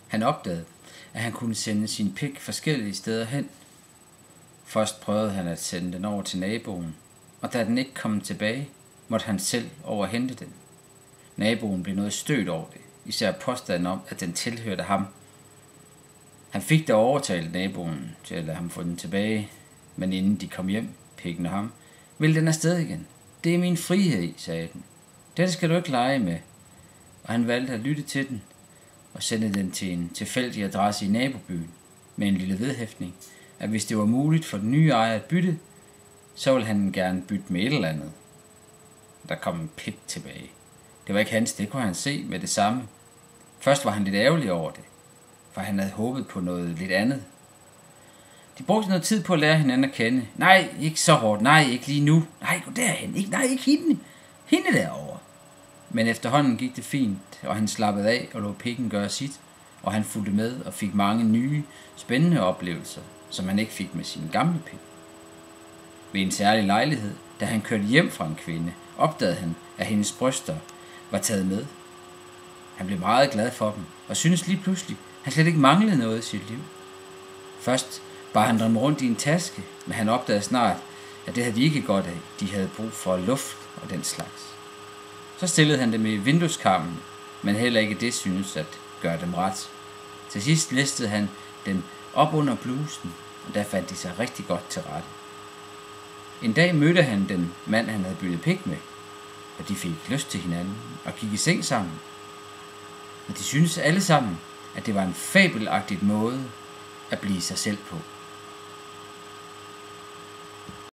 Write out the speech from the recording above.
Han opdagede, at han kunne sende sin pik forskellige steder hen. Først prøvede han at sende den over til naboen, og da den ikke kom tilbage, måtte han selv overhente den. Naboen blev noget stødt over det, især påstanden om, at den tilhørte ham. Han fik da overtalt naboen til at lade ham få den tilbage, men inden de kom hjem, pikken og ham, ville den afsted igen. Det er min frihed, sagde den. Den skal du ikke lege med. Og han valgte at lytte til den og sende den til en tilfældig adresse i nabobyen med en lille vedhæftning, at hvis det var muligt for den nye ejer at bytte, så ville han gerne bytte med et eller andet. Der kom en pik tilbage. Det var ikke hans, det kunne han se med det samme. Først var han lidt ærgerlig over det, for han havde håbet på noget lidt andet. De brugte noget tid på at lære hinanden at kende. Nej, ikke så hårdt. Nej, ikke lige nu. Nej, gå derhen. Ikke hende. Hende derovre. Men efterhånden gik det fint, og han slappede af og lod pikken gøre sit, og han fulgte med og fik mange nye, spændende oplevelser, som han ikke fik med sin gamle pik. Ved en særlig lejlighed, da han kørte hjem fra en kvinde, opdagede han, at hendes bryster var taget med. Han blev meget glad for dem, og syntes lige pludselig, at han slet ikke manglede noget i sit liv. Først bar han dem rundt i en taske, men han opdagede snart, at det havde de ikke godt af. De havde brug for luft og den slags. Så stillede han dem i vindueskarmen, men heller ikke det syntes at gøre dem ret. Til sidst listede han den op under blusen, og der fandt de sig rigtig godt til rette. En dag mødte han den mand, han havde byttet pik med, og de fik lyst til hinanden og gik i seng sammen. Og de syntes alle sammen, at det var en fabelagtig måde at blive sig selv på.